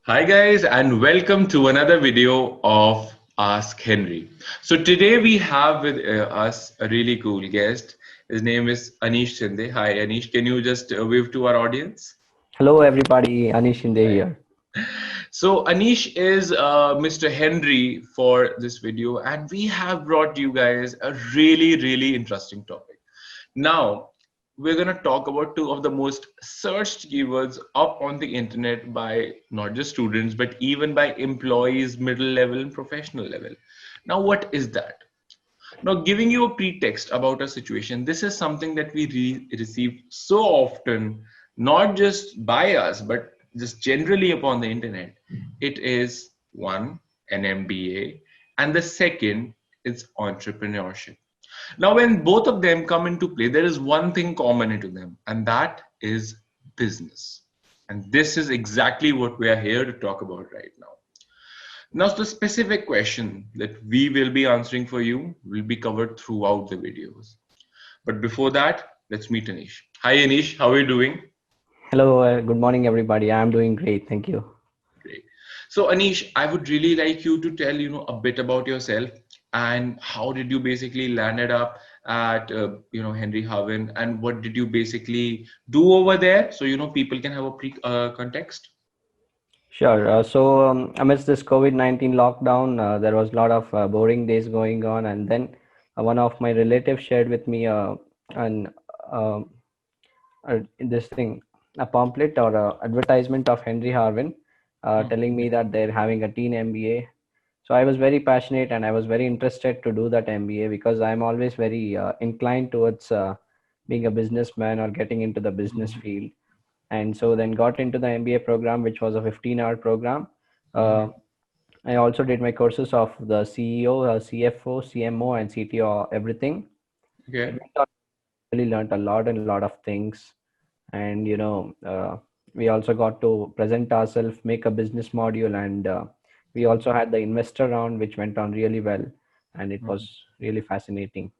Hi guys and welcome to another video of Ask Henry. So today we have with us a really cool guest. His name is Anish Shinde. Hi Anish, can you just wave to our audience? Hello, everybody. Anish Shinde Hi. here. So Anish is Mr. Henry for this video and we have brought you guys a really interesting topic. Now, we're going to talk about two of the most searched keywords up on the internet by not just students, but even by employees, middle level and professional level. Now, what is that? Now, giving you a pretext about a situation, this is something that we receive so often, not just by us, but just generally upon the internet. It is one, an MBA, and the second is entrepreneurship. Now, when both of them come into play, there is one thing common into them, and that is business. And this is exactly what we are here to talk about right now. Now, the specific question that we will be answering for you will be covered throughout the videos. But before that, let's meet Anish. Hi, Anish. How are you doing? Hello, good morning, everybody. I'm doing great. Thank you. Great. So, Anish, I would really like you to tell a bit about yourself and how did you basically landed up at Henry Harvin and what did you basically do over there so people can have a pre context. Sure. Amidst this COVID-19 lockdown, there was a lot of boring days going on. And then one of my relatives shared with me an, uh, this thing, a pamphlet or a advertisement of Henry Harvin telling me that they're having a teen MBA. So I was very passionate and I was very interested to do that MBA because I'm always very inclined towards being a businessman or getting into the business field. And so then got into the MBA program, which was a 15-hour program. Uh, I also did my courses of the CEO, CFO, CMO, and CTO, everything. It Okay. went on, really learned a lot and a lot of things. And we also got to present ourselves, make a business module, and we also had the investor round, which went on really well, and it was really fascinating.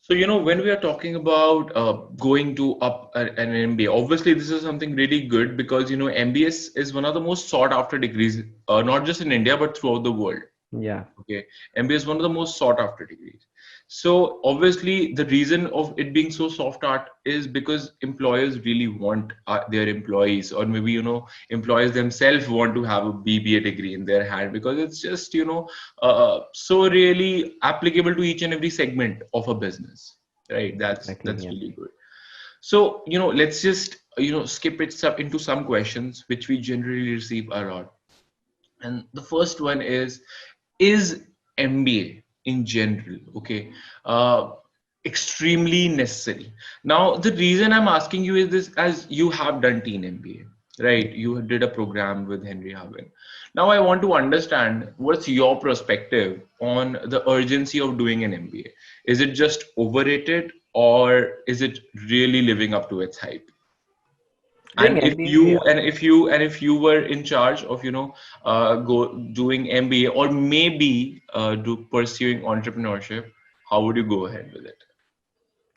So, when we are talking about going to up an MBA, obviously this is something really good because, MBA is one of the most sought after degrees, not just in India, but throughout the world. Yeah, Okay, MBA is one of the most sought after degrees. So obviously the reason of it being so soft art is because employers really want their employees, or maybe employers themselves want to have a BBA degree in their hand because it's just so really applicable to each and every segment of a business, right? exactly. That's Yeah. really good. So let's just skip it into some questions which we generally receive a lot. And the first one is MBA in general, okay, uh, extremely necessary? Now, the reason I'm asking you is this, as you have done Teen MBA, right? You did a program with Henry Harvin. Now, I want to understand what's your perspective on the urgency of doing an MBA. Is it just overrated or is it really living up to its hype? I think MBA. And if you were in charge of go doing MBA or maybe do pursuing entrepreneurship, how would you go ahead with it?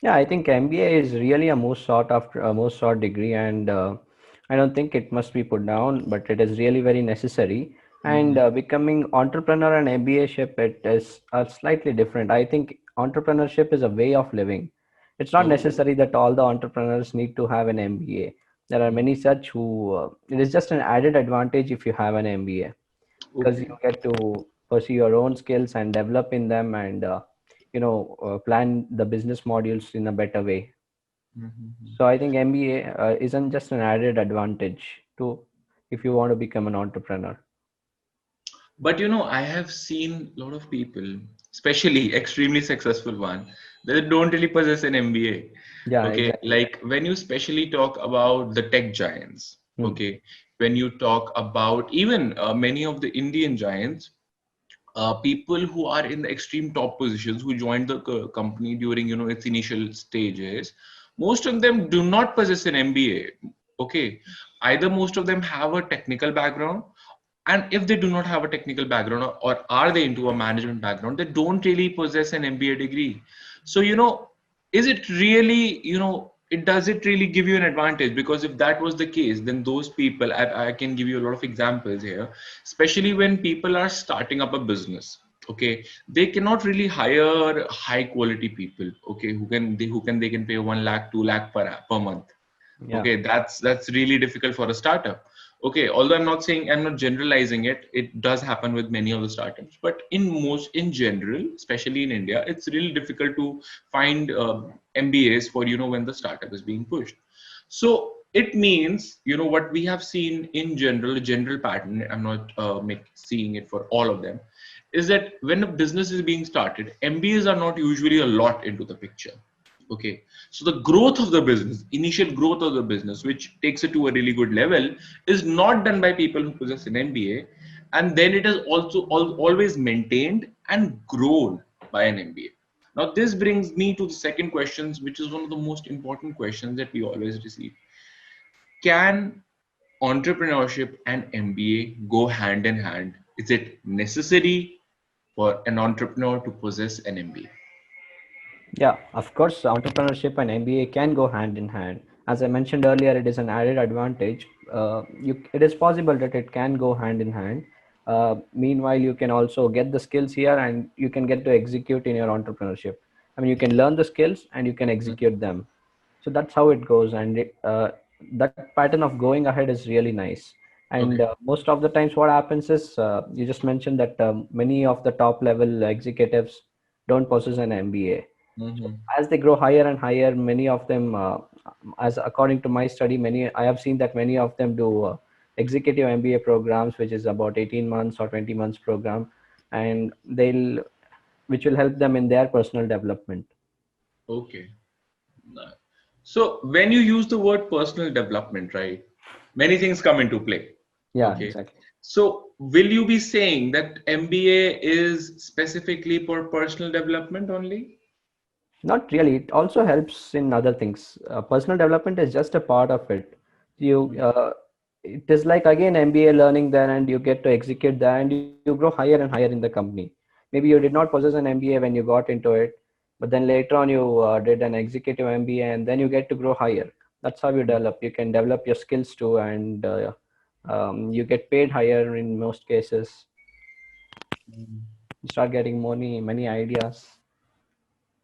Yeah, I think MBA is really a most sought after, most sought degree, and I don't think it must be put down, but it is really very necessary. And becoming entrepreneur and MBA ship, it is slightly different. I think entrepreneurship is a way of living. It's not Oh, necessary that all the entrepreneurs need to have an MBA. There are many such who it is just an added advantage if you have an MBA because you okay. get to pursue your own skills and develop in them and plan the business modules in a better way. Mhm. So I think MBA isn't just an added advantage to if you want to become an entrepreneur. But I have seen a lot of people, especially extremely successful one, that don't really possess an MBA. Yeah, Okay, exactly. like when you especially talk about the tech giants, Hmm. okay, when you talk about even many of the Indian giants, people who are in the extreme top positions who joined the company during its initial stages, most of them do not possess an MBA. Okay, either most of them have a technical background, and if they do not have a technical background, or are they into a management background, they don't really possess an MBA degree. So is it really it does it really give you an advantage? Because if that was the case, then those people, I can give you a lot of examples here, especially when people are starting up a business. Okay, they cannot really hire high quality people. Okay, who can pay 1 lakh, 2 lakh per month. Yeah. Okay, that's really difficult for a startup. Okay, although I'm not generalizing it, it does happen with many of the startups, but in general, especially in India, it's really difficult to find MBAs for, when the startup is being pushed. So it means, what we have seen in general, a general pattern, I'm not seeing it for all of them, is that when a business is being started, MBAs are not usually a lot into the picture. Okay, so the growth of the business, initial growth of the business, which takes it to a really good level, is not done by people who possess an MBA, and then it is also always maintained and grown by an MBA. Now, this brings me to the second question, which is one of the most important questions that we always receive. Can entrepreneurship and MBA go hand in hand? Is it necessary for an entrepreneur to possess an MBA? Yeah, of course, entrepreneurship and MBA can go hand in hand. As I mentioned earlier, it is an added advantage. It is possible that it can go hand in hand. Meanwhile, you can also get the skills here and you can get to execute in your entrepreneurship. I mean, you can learn the skills and you can execute them. So that's how it goes. And that pattern of going ahead is really nice. And Okay. most of the times, what happens is you just mentioned that many of the top level executives don't possess an MBA. So Hmm. as they grow higher and higher, many of them, as according to my study, I have seen that many of them do executive MBA programs, which is about 18 months or 20 months program, and which will help them in their personal development. Okay. No. So when you use the word personal development, right, many things come into play. Yeah, Okay. exactly. So will you be saying that MBA is specifically for personal development only? Not really. It also helps in other things. Personal development is just a part of it. You, it is like again MBA learning there, and you get to execute there, and you grow higher and higher in the company. Maybe you did not possess an MBA when you got into it, but then later on you did an executive MBA, and then you get to grow higher. That's how you develop. You can develop your skills too, and you get paid higher in most cases. Mm. You start getting many ideas.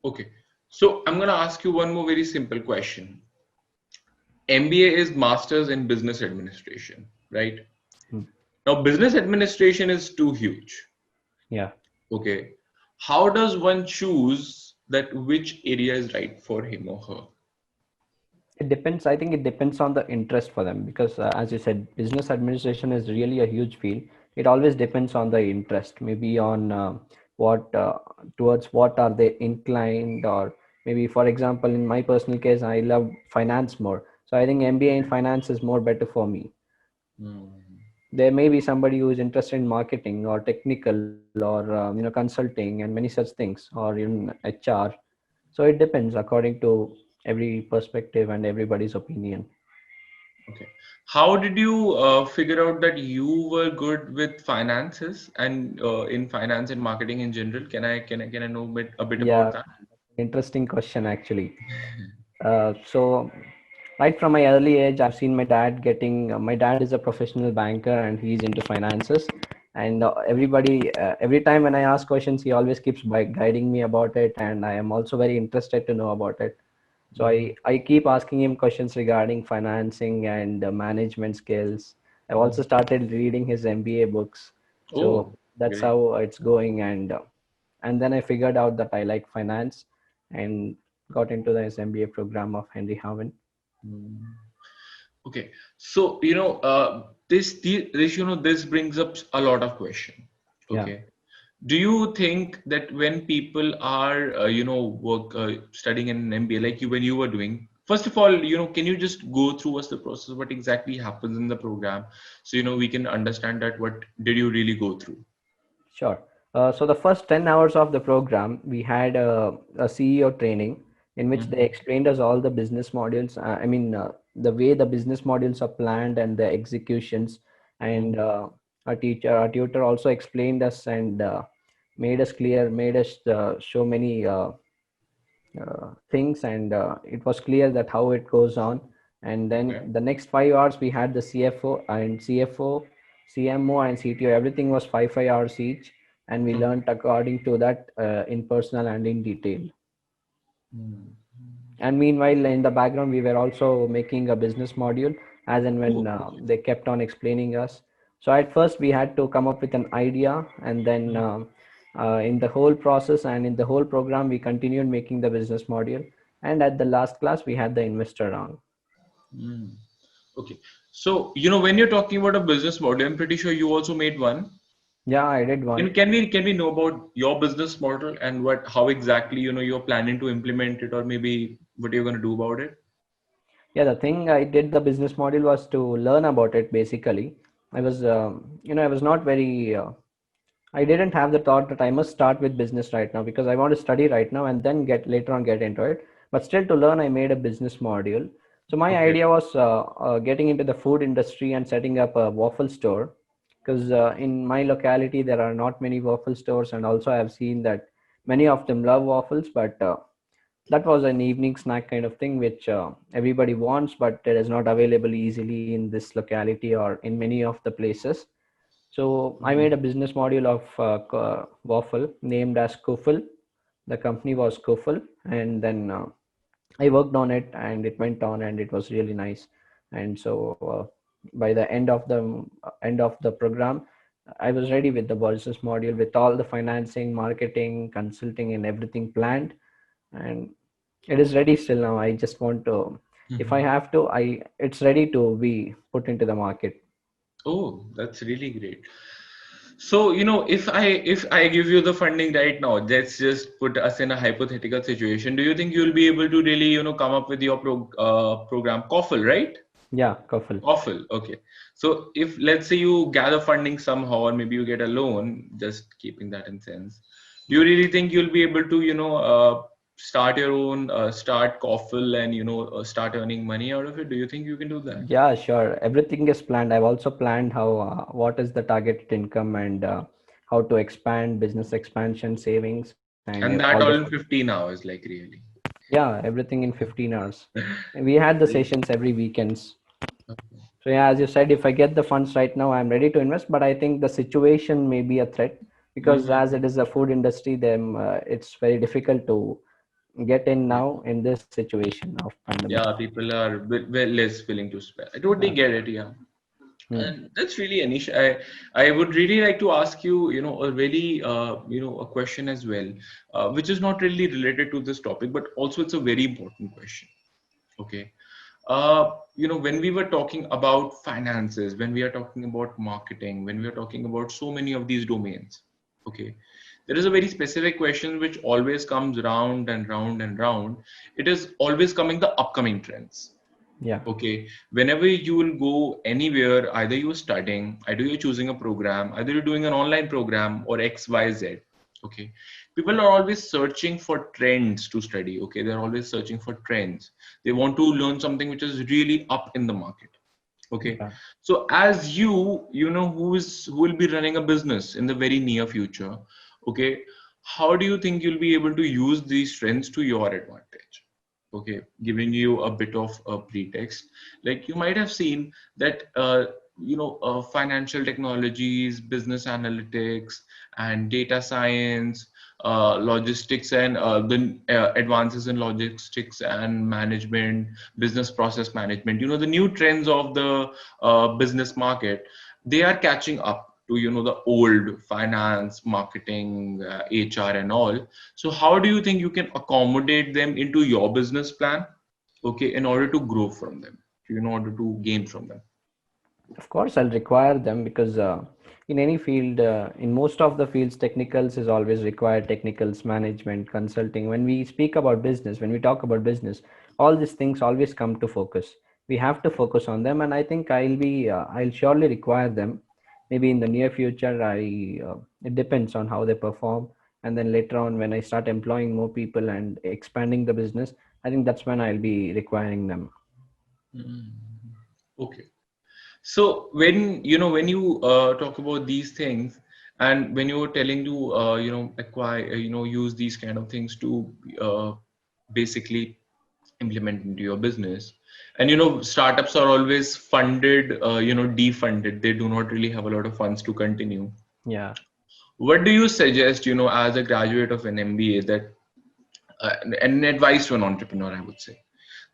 Okay. So I'm going to ask you one more very simple question. MBA is Masters in Business Administration, right? Hmm. Now, business administration is too huge. Yeah. Okay. How does one choose that which area is right for him or her? It depends. I think it depends on the interest for them because, as you said, business administration is really a huge field. It always depends on the interest, maybe on what towards what are they inclined, or maybe, for example, in my personal case, I love finance more. So I think MBA in finance is more better for me. Hmm. There may be somebody who is interested in marketing or technical or consulting and many such things, or even HR. So it depends according to every perspective and everybody's opinion. Okay. How did you figure out that you were good with finances and in finance and marketing in general? Can I know a bit about Yeah, that? interesting question actually. So right from my early age, I've seen my dad getting. My dad is a professional banker and he's into finances. And every time when I ask questions, he always keeps by guiding me about it, and I am also very interested to know about it. So Mhm. I keep asking him questions regarding financing and management skills. I've also Mhm. started reading his MBA books. So Oh, that's great. how it's going. And then I figured out that I like finance and got into this MBA program of Henry Harvin. Mm. Okay. So, this brings up a lot of question. Yeah. Okay. Do you think that when people are, studying in an MBA, like when you were doing, first of all, can you just go through us the process, what exactly happens in the program, so we can understand that what did you really go through? Sure. So the first 10 hours of the program, we had a CEO training in which they Mhm. explained us all the business modules. The way the business modules are planned and the executions. And our tutor also explained us and made us clear, made us show many things, and it was clear that how it goes on. And then Okay. the next 5 hours we had the CFO, CMO, and CTO. Everything was 5 hours each, and we Okay. learned according to that in personal and in detail. Hmm. And meanwhile, in the background, we were also making a business module as and when Oh, okay. they kept on explaining us. So at first, we had to come up with an idea, and then in the whole process and in the whole program, we continued making the business module. And at the last class, we had the investor round. Hmm. Okay. So, when you're talking about a business model, I'm pretty sure you also made one. Yeah, I did one. Can we know about your business model and how exactly you're planning to implement it, or maybe what you're going to do about it? Yeah, the thing I did the business module was to learn about it basically. I was, I was not very I didn't have the thought that I must start with business right now because I want to study right now and then get later on get into it. But still, to learn, I made a business module. So my Okay. idea was getting into the food industry and setting up a waffle store, because in my locality there are not many waffle stores, and also I have seen that many of them love waffles, but that was an evening snack kind of thing which everybody wants, but it is not available easily in this locality or in many of the places. So I made a business module of waffle named as Kufel. The company was Kufel, and then I worked on it, and it went on, and it was really nice. And so by the end of the program, I was ready with the business module with all the financing, marketing, consulting, and everything planned, and it is ready still now. I just want to, if I Mhm. have to, I it's ready to be put into the market. Oh, that's really great. So, if I give you the funding right now, let's just put us in a hypothetical situation. Do you think you'll be able to really, come up with your program, COFL, right? Yeah, Kufel. COFL, okay. So if let's say you gather funding somehow, or maybe you get a loan, just keeping that in sense, do you really think you'll be able to, start your own, start COFL and, start earning money out of it? Do you think you can do that? Yeah, sure. Everything is planned. I've also planned how what is the targeted income, and how to expand business expansion, savings, and all And the that all in 15 hours, like really. yeah, everything in 15 hours. And we had the Great. sessions every weekends. Okay. So yeah, as you said, if I get the funds right now, I'm ready to invest. But I think the situation may be a threat because as Mhm. it is a food industry, then it's very difficult to get in Yeah. now in this situation of pandemic. Yeah, people are well less willing to spend. I totally Yeah. get it. Yeah. Hmm. And that's really Anish. I would really like to ask you, a really, a question as well, which is not really related to this topic, but also it's a very important question. Okay. When we were talking about finances, when we are talking about marketing, when we are talking about so many of these domains, okay, there is a very specific question which always comes round and round and round. It is always coming the upcoming trends. Yeah. Okay, whenever you will go anywhere, either you're studying, either you're choosing a program, either you're doing an online program or XYZ. Okay, people are always searching for trends to study. Okay, they're always searching for trends. They want to learn something which is really up in the market. Okay, Yeah. so as who will be running a business in the very near future. Okay, how do you think you'll be able to use these trends to your advantage? Okay, giving you a bit of a pretext, like you might have seen that financial technologies, business analytics, and data science, logistics, and the advances in logistics and management, business process management, the new trends of the business market, they are catching up to the old finance, marketing, HR, and all. So how do you think you can accommodate them into your business plan, okay, in order to grow from them, in order to gain from them? Of course, I'll require them because in any field, in most of the fields, technicals is always required. Technicals, management, consulting. When we speak about business, when we talk about business, all these things always come to focus. We have to focus on them, and I think I'll surely require them. Maybe in the near future, it depends on how they perform, and then later on, when I start employing more people and expanding the business, I think that's when I'll be requiring them. Mm. Okay. So when you talk about these things, and when you're telling to acquire, use these kind of things to basically implement into your business. And startups are always funded, defunded. They do not really have a lot of funds to continue. Yeah. What do you suggest, as a graduate of an MBA, that an advice to an entrepreneur, I would say,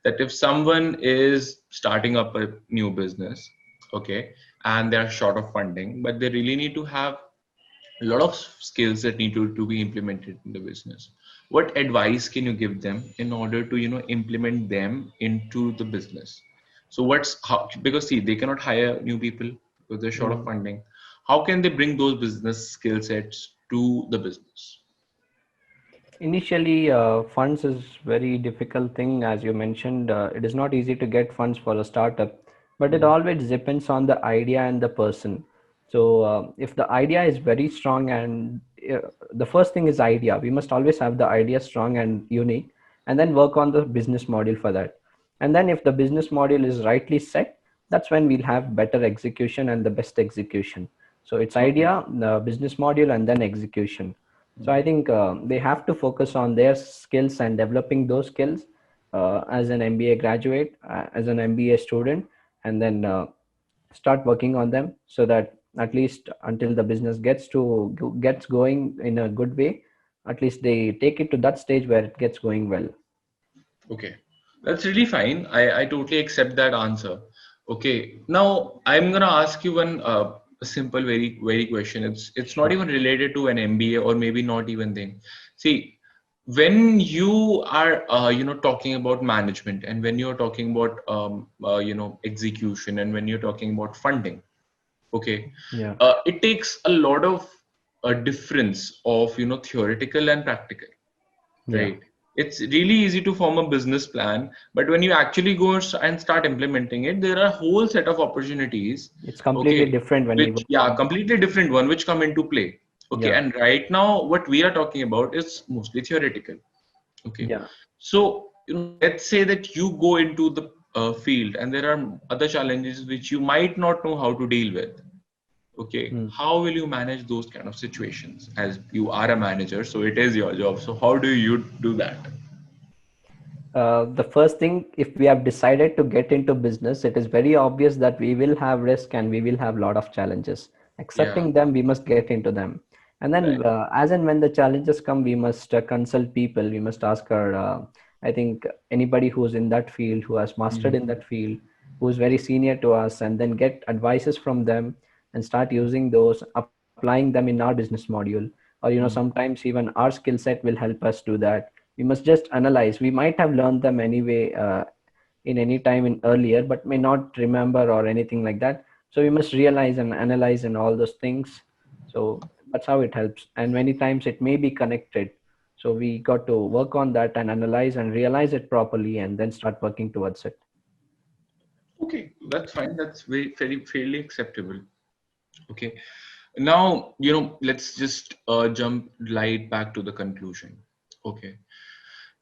that if someone is starting up a new business, okay, and they're short of funding, but they really need to have a lot of skills that need to be implemented in the business, what advice can you give them in order to implement them into the business? So because see, they cannot hire new people because they're short of Mm. funding. How can they bring those business skill sets to the business? Initially, funds is very difficult thing. As you mentioned, it is not easy to get funds for a startup, but it Mhm. always depends on the idea and the person. So if the idea is very strong, and the first thing is idea, we must always have the idea strong and unique, and then work on the business model for that. And then if the business model is rightly set, that's when we'll have better execution and the best execution. So it's Okay. idea, the business model, and then execution. So I Mhm. think they have to focus on their skills and developing those skills as an MBA graduate, as an MBA student, and then start working on them, so that at least until the business gets going in a good way, at least they take it to that stage where it gets going well. Okay, that's really fine. I totally accept that answer. Okay, now I'm gonna ask you one a simple, very, very question. It's not Sure. even related to an MBA or maybe not even thing. See, when you are talking about management and when you're talking about execution and when you're talking about funding, okay, Yeah. it takes a lot of difference of theoretical and practical. Yeah. Right. It's really easy to form a business plan, but when you actually go and start implementing it, there are a whole set of opportunities, It's completely okay, different when we which, work yeah, on. completely different one, which come into play. Okay, Yeah. and right now, what we are talking about is mostly theoretical. Okay, Yeah. so, let's say that you go into the field and there are other challenges which you might not know how to deal with. Okay, Hmm. how will you manage those kind of situations as you are a manager? So it is your job. So how do you do that? The first thing, if we have decided to get into business, it is very obvious that we will have risk and we will have a lot of challenges. Yeah, Accepting them, we must get into them. And then, right. as and when the challenges come, we must consult people. We must ask our, I think, anybody who's in that field, who has mastered in Mhm. that field, who's very senior to us, and then get advices from them and start using those, applying them in our business module. Or, Mhm. sometimes even our skill set will help us do that. We must just analyze. We might have learned them anyway in any time in earlier, but may not remember or anything like that. So we must realize and analyze and all those things. So that's how it helps. And many times it may be connected. So we got to work on that and analyze and realize it properly, and then start working towards it. Okay, that's fine. That's very fairly acceptable. Okay. Now, let's just jump right back to the conclusion. Okay.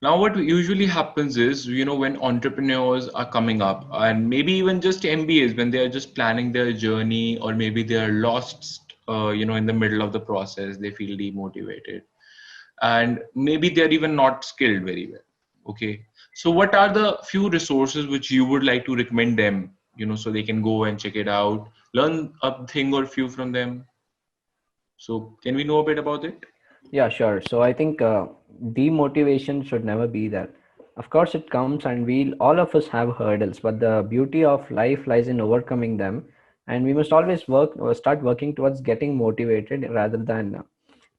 Now, what usually happens is, when entrepreneurs are coming up, and maybe even just MBAs, when they are just planning their journey, or maybe they are lost, in the middle of the process, they feel demotivated, and maybe they're even not skilled very well. Okay. So, what are the few resources which you would like to recommend them, so they can go and check it out, learn a thing or few from them? So, can we know a bit about it? Yeah, sure. So I think demotivation should never be there. Of course, it comes, and we all of us have hurdles, but the beauty of life lies in overcoming them. And we must always start working towards getting motivated rather than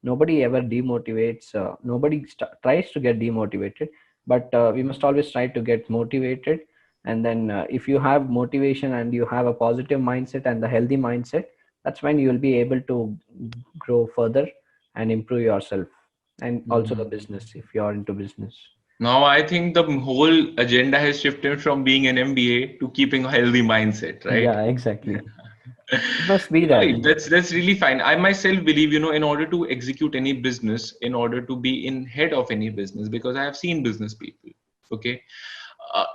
nobody ever demotivates. Nobody tries to get demotivated, but we must always try to get motivated. And then, if you have motivation and you have a positive mindset and the healthy mindset, that's when you will be able to grow further and improve yourself, and also the Mhm. business if you are into business. Now, I think the whole agenda has shifted from being an MBA to keeping a healthy mindset, right? Yeah, exactly. It must be there. Right, that's really fine. I myself believe, in order to execute any business, in order to be in head of any business, because I have seen business people. Okay,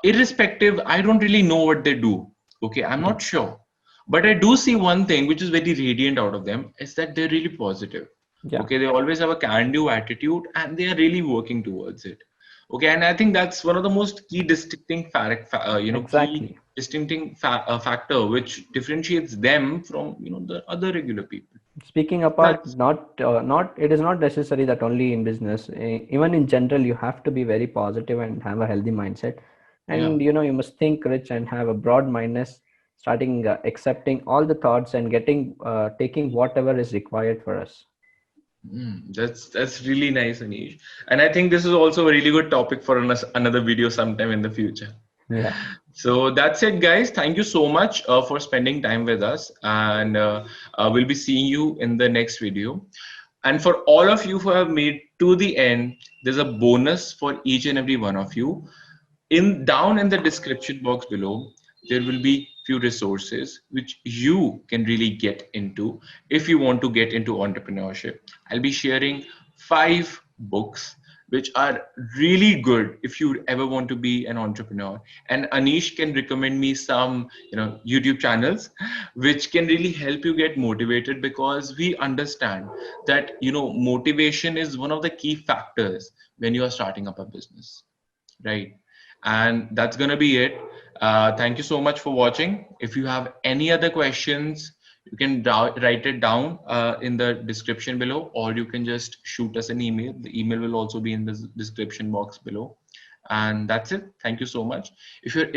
irrespective, I don't really know what they do. Okay, I'm Mm. not sure, but I do see one thing which is very radiant out of them is that they're really positive. Yeah. Okay, they always have a can-do attitude and they are really working towards it. Okay, and I think that's one of the most key distincting key Exactly. distincting factor which differentiates them from the other regular people. Speaking apart, That's not it is not necessary that only in business. Even in general, you have to be very positive and have a healthy mindset. yeah. And you must think rich and have a broad mindness, starting accepting all the thoughts and getting taking whatever is required for us. That's really nice, Anish. And I think this is also a really good topic for another video sometime in the future. Yeah. So that's it, guys. Thank you so much for spending time with us, and we'll be seeing you in the next video. And for all of you who have made to the end, there's a bonus for each and every one of you. Down in the description box below, there will be few resources which you can really get into if you want to get into entrepreneurship. I'll be sharing 5 books which are really good if you ever want to be an entrepreneur, and Anish can recommend me some YouTube channels which can really help you get motivated, because we understand that motivation is one of the key factors when you are starting up a business, right? And that's gonna be it. Thank you so much for watching. If you have any other questions, you can write it down in the description below, or you can just shoot us an email. The email will also be in the description box below. And that's it. Thank you so much. If you're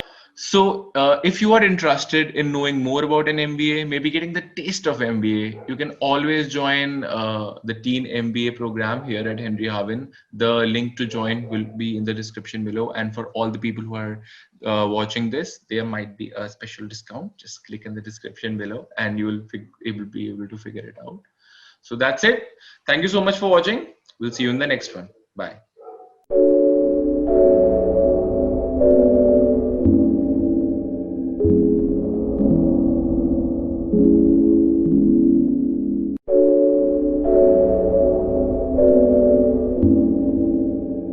if you are interested in knowing more about an MBA, maybe getting the taste of MBA, you can always join the Teen MBA program here at Henry Harvin. The link to join will be in the description below. And for all the people who are watching this, there might be a special discount. Just click in the description below, and you will be able to figure it out. So that's it. Thank you so much for watching. We'll see you in the next one. Bye.